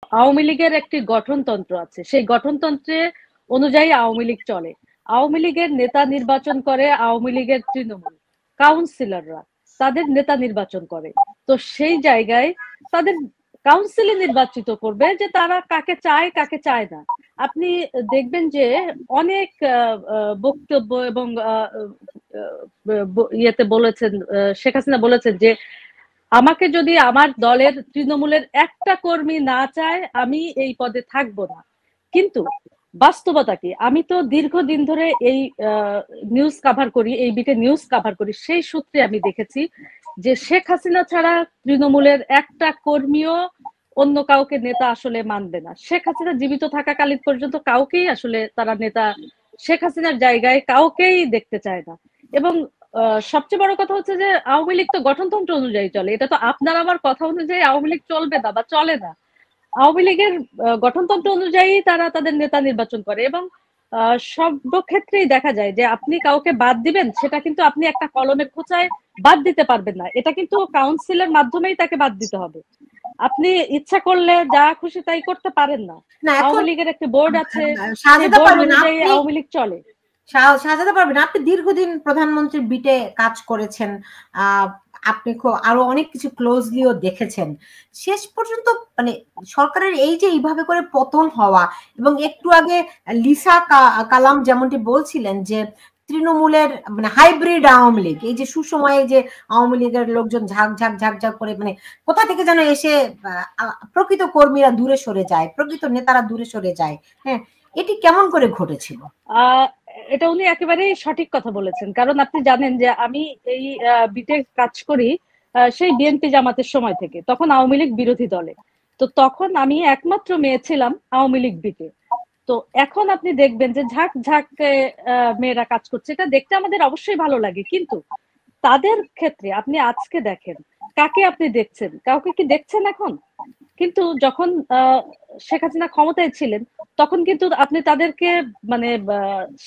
আওয়ামী লীগের একটি গঠনতন্ত্র আছে, সেই গঠনতন্ত্রে অনুযায়ী আওয়ামী লীগ চলে। আওয়ামী লীগের নেতা নির্বাচন করে আওয়ামী লীগের তৃণমূল কাউন্সিলররা, তাদের নেতা নির্বাচন করে। তো সেই জায়গায় তাদের কাউন্সিলে নির্বাচিত করবে যে তারা কাকে চায় কাকে চায় না। আপনি দেখবেন যে অনেক বক্তব্য এবং ইয়েতে বলেছেন, শেখ হাসিনা বলেছেন যে আমাকে যদি আমার দলের তৃণমূলের একটা কর্মী না চায় আমি এই পদে থাকবো না। কিন্তু বাস্তবতা কি, আমি তো দীর্ঘদিন ধরে এই নিউজ কাভার করি, এই বিটে নিউজ কাভার করি, সেই সূত্রে আমি দেখেছি যে শেখ হাসিনা ছাড়া তৃণমূলের একটা কর্মীও অন্য কাউকে নেতা আসলে মানবে না। শেখ হাসিনা জীবিত থাকাকালীন পর্যন্ত কাউকেই আসলে তারা নেতা, শেখ হাসিনার জায়গায় কাউকেই দেখতে চায় না। এবং সবচেয়ে বড় কথা হচ্ছে যে আওয়ামী লীগ তো গঠনতন্ত্র অনুযায়ী চলে, এটা তো আপনার আমার কথা অনুযায়ী আওয়ামী লীগ চলবে না বা চলে না। আওয়ামী লীগের গঠনতন্ত্র অনুযায়ী তারা তাদের নেতা নির্বাচন করে এবং সব ক্ষেত্রেই দেখা যায় যে আপনি কাউকে বাদ দিবেন সেটা কিন্তু আপনি একটা কলমের খোঁচায় বাদ দিতে পারবেন না, এটা কিন্তু কাউন্সিলের মাধ্যমেই তাকে বাদ দিতে হবে। আপনি ইচ্ছা করলে যা খুশি তাই করতে পারেন না। আওয়ামী লীগের একটা বোর্ড আছে, সেই বোর্ড অনুযায়ী আওয়ামী লীগ চলে। সাজাতে পারবেন। আপনি দীর্ঘদিন প্রধানমন্ত্রীর বিটে কাজ করেছেন, আপনি আরো অনেক কিছু ক্লোজলিও দেখেছেন। শেষ পর্যন্ত মানে সরকারের এই যে এইভাবে করে পতন হওয়া, এবং একটু আগে লিসা কালাম যেমনটি বলছিলেন যে তৃণমূলের মানে হাইব্রিড আওয়ামী লীগ, এই যে সুসময়ে যে আওয়ামী লীগের লোকজন ঝাঁক ঝাঁক ঝাঁক ঝাঁক করে মানে কোথা থেকে যেন এসে প্রকৃত কর্মীরা দূরে সরে যায়, প্রকৃত নেতারা দূরে সরে যায়। হ্যাঁ, এটি কেমন করে ঘটেছিল? এটা উনি একেবারেই সঠিক কথা বলেছেন, কারণ আপনি জানেন যে আমি এই বিটে কাজ করি সেই বিএনপি জামাতের সময় থেকে, তখন আওয়ামী লীগ বিরোধী দলে। তো তখন আমি একমাত্র মেয়ে ছিলাম আওয়ামী লীগ বিটে। তো এখন আপনি দেখবেন যে ঝাঁক ঝাঁক মেয়েরা কাজ করছে, এটা দেখতে আমাদের অবশ্যই ভালো লাগে। কিন্তু তাদের ক্ষেত্রে আপনি আজকে দেখেন কাকে আপনি দেখছেন, কাউকে কি দেখছেন এখন? কিন্তু যখন শেখ হাসিনা ক্ষমতায় ছিলেন তখন কিন্তু আপনি তাদেরকে মানে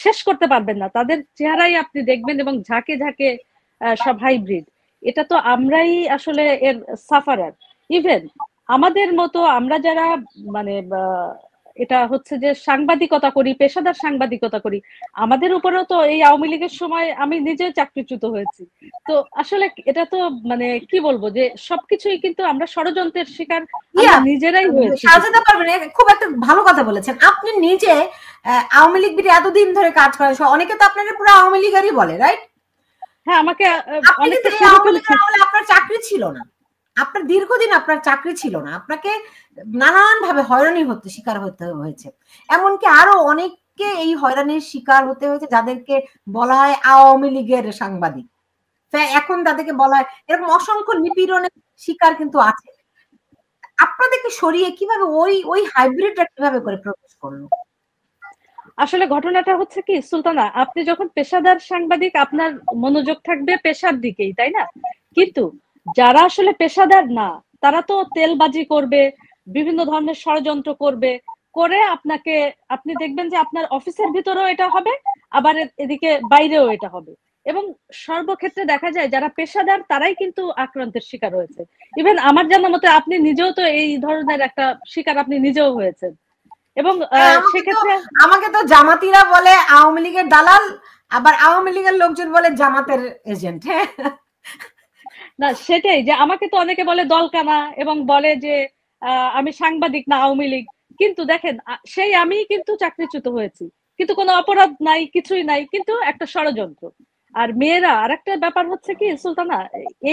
শেষ করতে পারবেন না, তাদের চেহারাই আপনি দেখবেন এবং ঝাঁকে ঝাঁকে সব হাইব্রিড। এটা তো আমরাই আসলে এর সাফারার। ইভেন আমাদের মতো আমরা যারা মানে এটা হচ্ছে যে সাংবাদিকতা করি, পেশাদার সাংবাদিকতা করি, আমাদের উপরেও তো এই আওয়ামী লীগের সময় আমি নিজে চাকরিচ্যুত হয়েছি। তো আসলে এটা তো মানে কি বলবো যে সবকিছুই কিন্তু আমরা ষড়যন্ত্রের শিকার নিজেরাই হয়েছি। সাজাতে পারবেন, খুব একটা ভালো কথা বলেছেন। আপনি নিজে আওয়ামী লীগ বিটে এতদিন ধরে কাজ করেন, অনেকে তো আপনার পুরো আওয়ামী লীগেরই বলে, রাইট? হ্যাঁ, আমাকে আপনার চাকরি ছিল না, আপনার দীর্ঘদিন আপনার চাকরি ছিল না, আপনাকে নানান ভাবে হয়রানি হতে শিকার হতে হয়েছে। এমনকি আরো অনেককে এই হয়রানির শিকার হতে হয়েছে যাদেরকে বলা হয় আওয়ামী লীগের সাংবাদিক, এখন তাদেরকে বলা হয়, এরকম অসংখ্য নিপীড়নের শিকার কিন্তু আছে। আপনাদেরকে সরিয়ে কিভাবে ওই হাইব্রিডটা কিভাবে করে প্রকাশ করলো? আসলে ঘটনাটা হচ্ছে কি সুলতানা, আপনি যখন পেশাদার সাংবাদিক আপনার মনোযোগ থাকবে পেশার দিকেই, তাই না? কিন্তু যারা আসলে পেশাদার না তারা তো তেলবাজি করবে, বিভিন্ন ধরনের ষড়যন্ত্র করবে, করে আপনাকে, আপনি দেখবেন যে আপনার অফিসের ভিতরেও এটা হবে, আবার এদিকে বাইরেও এটা হবে। এবং সর্বক্ষেত্রে দেখা যায় যারা পেশাদার তারাই কিন্তু আক্রান্তের শিকার হয়েছে। ইভেন আমার জানা মতে আপনি নিজেও তো এই ধরনের একটা শিকার আপনি নিজেও হয়েছেন। এবং সেক্ষেত্রে আমাকে তো জামাতিরা বলে আওয়ামী লীগের দালাল, আবার আওয়ামী লীগের লোকজন বলে জামাতের এজেন্ট। হ্যাঁ, না সেটাই, যে আমাকে তো অনেকে বলে দলকানা এবং বলে যে আমি সাংবাদিক না আওয়ামী লীগ। কিন্তু দেখেন সেই আমি কিন্তু চাকরিচ্যুত হয়েছি, কিন্তু কোনো অপরাধ নাই, কিছুই নাই, কিন্তু একটা ষড়যন্ত্র। আর মেয়েরা, আর একটা ব্যাপার হচ্ছে কি সুলতানা,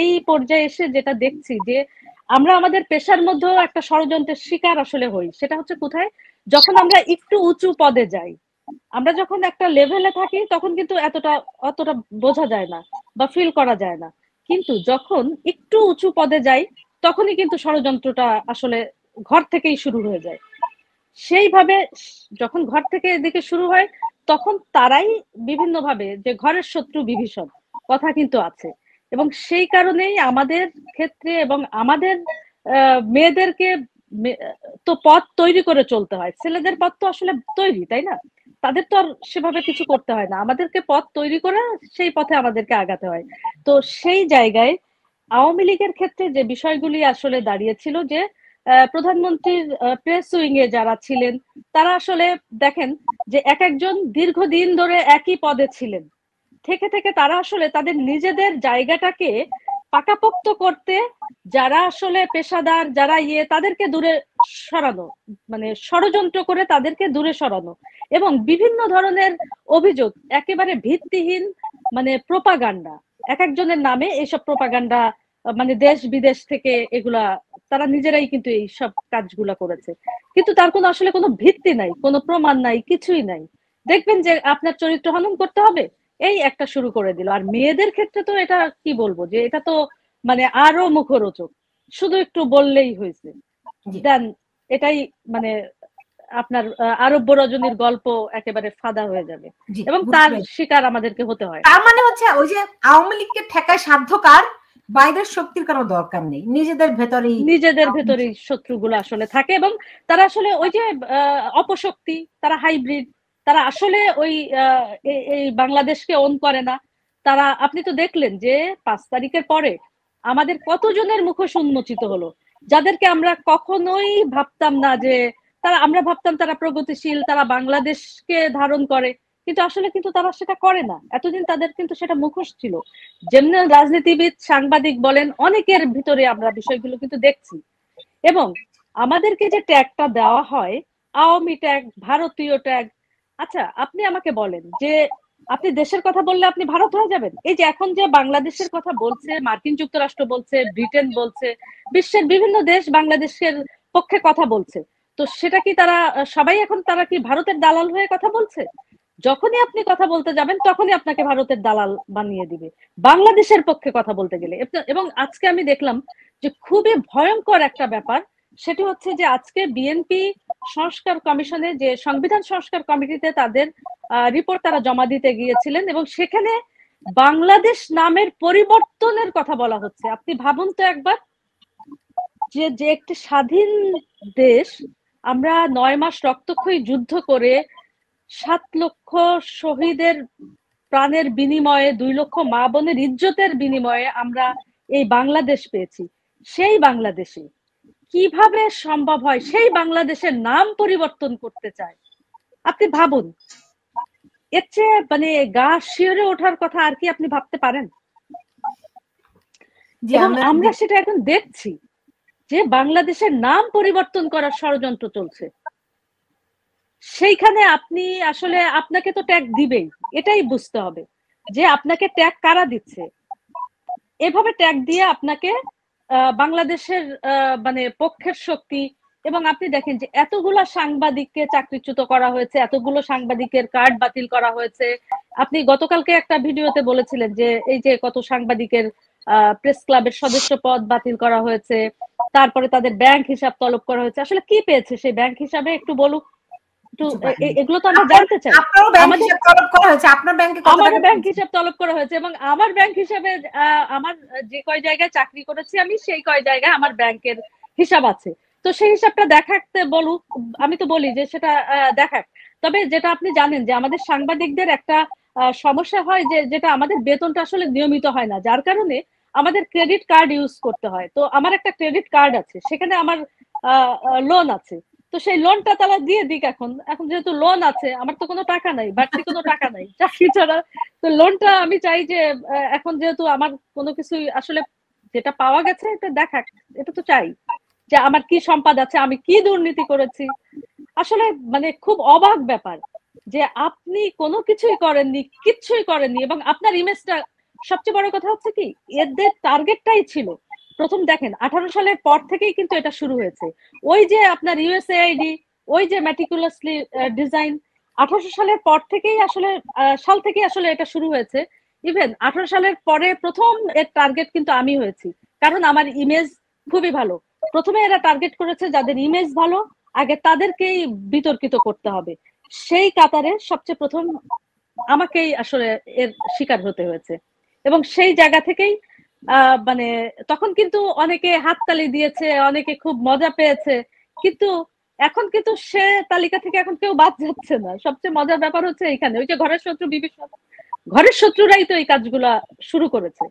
এই পর্যায়ে এসে যেটা দেখছি যে আমরা আমাদের পেশার মধ্যেও একটা ষড়যন্ত্রের শিকার আসলে হই। সেটা হচ্ছে কোথায়, যখন আমরা একটু উঁচু পদে যাই, আমরা যখন একটা লেভেলে থাকি তখন কিন্তু অতটা বোঝা যায় না বা ফিল করা যায় না। কিন্তু যখন একটু উঁচু পদে যাই তখনই কিন্তু ষড়যন্ত্রটা আসলে ঘর থেকেই শুরু হয়ে যায়। সেইভাবে যখন ঘর থেকে এদিকে শুরু হয় তখন তারাই বিভিন্ন ভাবে, যে ঘরের শত্রু বিভীষণ কথা কিন্তু আছে। এবং সেই কারণেই আমাদের ক্ষেত্রে এবং আমাদের মেয়েদেরকে তো পথ তৈরি করে চলতে হয়। ছেলেদের পথ তো আসলে তৈরি, তাই না? তাদের তো আর সেভাবে কিছু করতে হয় না, আমাদেরকে পথ তৈরি করে সেই পথে আমাদেরকে আগাতে হয়। তো সেই জায়গায় আওয়ামী লীগের ক্ষেত্রে যে বিষয়গুলি আসলে দাঁড়িয়েছিল যে প্রধানমন্ত্রীর প্রেস উইং এ যারা ছিলেন তারা আসলে দেখেন যে এক একজন দীর্ঘদিন ধরে একই পদে ছিলেন, থেকে থেকে তারা আসলে তাদের নিজেদের জায়গাটাকে পাকাপোক্ত করতে যারা আসলে পেশাদার, যারা তাদেরকে দূরে সরানো, মানে ষড়যন্ত্র করে তাদেরকে দূরে সরানো এবং বিভিন্ন ধরনের অভিযোগ, একেবারে ভিত্তিহীন মানে প্রোপাগান্ডা, এক একজনের নামে এইসব প্রোপাগান্ডা, মানে দেশ বিদেশ থেকে এগুলা তারা নিজেরাই কিন্তু এই সব কাজগুলা করেছে, কিন্তু তার কোনো আসলে কোনো ভিত্তি নাই, কোনো প্রমাণ নাই, কিছুই নাই। দেখবেন যে আপনার চরিত্র হনন করতে হবে, এই একটা শুরু করে দিল। আর মেয়েদের ক্ষেত্রে তো এটা কি বলবো, যে এটা তো মানে আরো মুখরোচক, শুধু একটু বললেই হয়েছে দেন এটাই মানে আপনার আরব্য রজনীর গল্প একেবারে ফাঁদা হয়ে যাবে এবং তার শিকার আমাদেরকে হতে হয়। তার মানে হচ্ছে ওই যে আওয়ামী লীগকে ঠেকায় সাধ্যকার, বাইরের শক্তির কোনো দরকার নেই, নিজেদের ভেতরেই শত্রুগুলো আসলে থাকে এবং তারা আসলে ওই যে অপশক্তি, তারা হাইব্রিড, তারা আসলে ওই এই বাংলাদেশকে ওন করে না তারা। আপনি তো দেখলেন যে 5 তারিখের পরে আমাদের কতজনের মুখোশ উন্মোচিত হলো, যাদেরকে আমরা কখনোই ভাবতাম না যে আমরা ভাবতাম তারা প্রগতিশীল, তারা বাংলাদেশকে ধারণ করে, কিন্তু আসলে কিন্তু তারা সেটা করে না। এতদিন তাদের কিন্তু সেটা মুখোশ ছিল। যেমন রাজনীতিবিদ, সাংবাদিক বলেন, অনেকের ভিতরে আমরা বিষয়গুলো কিন্তু দেখছি। এবং আমাদেরকে যে ট্যাগটা দেওয়া হয়, আওয়ামী ট্যাগ, ভারতীয় ট্যাগ, আচ্ছা আপনি আমাকে বলেন যে আপনি দেশের কথা বললে আপনি ভারত হয়ে যাবেন? এই যে এখন যে বাংলাদেশের কথা বলছে, মার্কিন যুক্তরাষ্ট্র বলছে, ব্রিটেন বলছে, বিশ্বের বিভিন্ন দেশ বাংলাদেশের পক্ষে কথা বলছে, তো সেটা কি তারা সবাই এখন তারা কি ভারতের দালাল হয়ে কথা বলছে? যখনই আপনি কথা বলতে যাবেন তখনই আপনাকে ভারতের দালাল বানিয়ে দিবে বাংলাদেশের পক্ষে কথা বলতে গেলে। এবং আজকে আমি দেখলাম যে খুবই ভয়ঙ্কর একটা ব্যাপার, সেটি হচ্ছে যে আজকে বিএনপি সংস্কার কমিশনে, যে সংবিধান সংস্কার কমিটিতে তাদের রিপোর্ট তারা জমা দিতে গিয়েছিলেন এবং সেখানে বাংলাদেশ নামের পরিবর্তনের কথা বলা হচ্ছে। আপনি ভাবুন তো একবার, যে একটি স্বাধীন দেশ, আমরা 9 মাস রক্তক্ষয়ী যুদ্ধ করে 7 লক্ষ শহীদের প্রাণের বিনিময়ে, 2 লক্ষ মা বোনের ইজ্জতের বিনিময়ে আমরা এই বাংলাদেশ পেয়েছি। সেই বাংলাদেশে কিভাবে সম্ভব হয় সেই বাংলাদেশের নাম পরিবর্তন করতে চায়? আপনি ভাবুন, এর চেয়ে মানে গা শিউরে ওঠার কথা আর কি আপনি ভাবতে পারেন? এবং আমরা সেটা এখন দেখছি যে বাংলাদেশের নাম পরিবর্তন করার ষড়যন্ত্র চলছে। সেইখানে আপনি আসলে আপনাকে তো ট্যাগ দিবেই, এটাই বুঝতে হবে যে আপনাকে ট্যাগ কারা দিচ্ছে। এভাবে ট্যাগ দিয়ে আপনাকে বাংলাদেশের মানে পক্ষের শক্তি, এবং আপনি দেখেন যে এতগুলো সাংবাদিককে চাকরিচ্যুত করা হয়েছে, এতগুলো সাংবাদিকের কার্ড বাতিল করা হয়েছে। আপনি গতকালকে একটা ভিডিওতে বলেছিলেন যে এই যে কত সাংবাদিকের প্রেস ক্লাবের সদস্য পদ বাতিল করা হয়েছে, তারপরে তাদের ব্যাংক হিসাব তলব করা হয়েছে। আসলে কি পেয়েছে সেই ব্যাংক হিসাবে একটু বলুক, এগুলো তো আমরা জানতে চাই। আমার ব্যাংক হিসাব তলব করা হয়েছে এবং আমার ব্যাংক হিসাবে আমার যে কয় জায়গায় চাকরি করেছি আমি, সেই কয় জায়গায় আমার ব্যাংকের হিসাব আছে। তো সেই হিসাবটা দেখাতে বলুক, আমি তো বলি যে সেটা দেখাক। তবে যেটা আপনি জানেন যে আমাদের সাংবাদিকদের একটা সমস্যা হয়, যে যেটা আমাদের বেতনটা আসলে নিয়মিত হয় না, যার কারণে আমাদের ক্রেডিট কার্ড ইউজ করতে হয়। তো আমার একটা ক্রেডিট কার্ড আছে, সেখানে আমার লোন আছে। তো সেই লোনটা তারা দিয়ে দিক। এখন যেহেতু লোন আছে, আমার তো কোনো টাকা নাই, বাড়তি কোনো টাকা নাই চাকরি ছাড়া। তো লোনটা আমি চাই যে এখন যেহেতু আমার কোনো কিছুই আসলে যেটা পাওয়া গেছে এটা দেখাক, এটা তো চাই যে আমার কি সম্পদ আছে, আমি কি দুর্নীতি করেছি। আসলে মানে খুব অবাক ব্যাপার যে আপনি কোনো কিছুই করেননি, কিচ্ছুই করেননি, এবং আপনার ইমেজটা, সবচেয়ে বড় কথা হচ্ছে কি, এদের টার্গেটটাই ছিল প্রথম দেখেন 18 সালের পর থেকেই কিন্তু এটা শুরু হয়েছে। ওই যে আপনার ইউএসএআইডি, ওই যে ম্যাটিকুলাসলি ডিজাইন, 18 সালের পর থেকেই আসলে সাল থেকেই আসলে এটা শুরু হয়েছে। ইভেন 18 সালের পরে প্রথম এর টার্গেট কিন্তু আমি হয়েছি, কারণ আমার ইমেজ খুবই ভালো। প্রথমে এরা টার্গেট করেছে যাদের ইমেজ ভালো, আগে তাদেরকেই বিতর্কিত করতে হবে। সেই কাতারে সবচেয়ে প্রথম আমাকেই আসলে এর শিকার হতে হয়েছে এবং সেই জায়গা থেকেই মানে তখন কিন্তু অনেকে হাততালি দিয়েছে, অনেকে খুব মজা পেয়েছে, কিন্তু এখন কিন্তু সে তালিকা থেকে এখন কেউ বাদ যাচ্ছে না। সবচেয়ে মজার ব্যাপার হচ্ছে এখানে, ওই যে ঘরের শত্রু বিভীষণ, ঘরের শত্রুরাই তো এই কাজগুলা শুরু করেছে।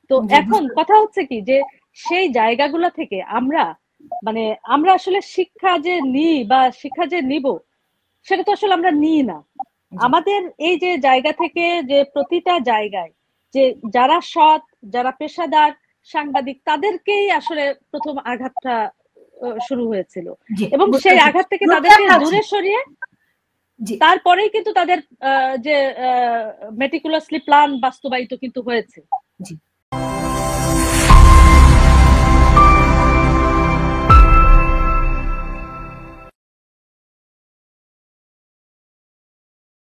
তো এখন কথা হচ্ছে কি, যে সেই জায়গাগুলো থেকে আমরা মানে আমরা আসলে শিক্ষা যে নিই বা শিক্ষা যে নিব সেটা তো আসলে আমরা নিই না। আমাদের এই যে জায়গা থেকে যে প্রতিটা জায়গায় যে যারা সৎ, যারা পেশাদার সাংবাদিক, তাদেরকেই আসলে প্রথম আঘাতটা শুরু হয়েছিল, এবং সেই আঘাত থেকে তাদেরকে দূরে সরিয়ে তারপরেই কিন্তু তাদের যে মেটিকুলাসলি প্ল্যান বাস্তবায়িত কিন্তু হয়েছে।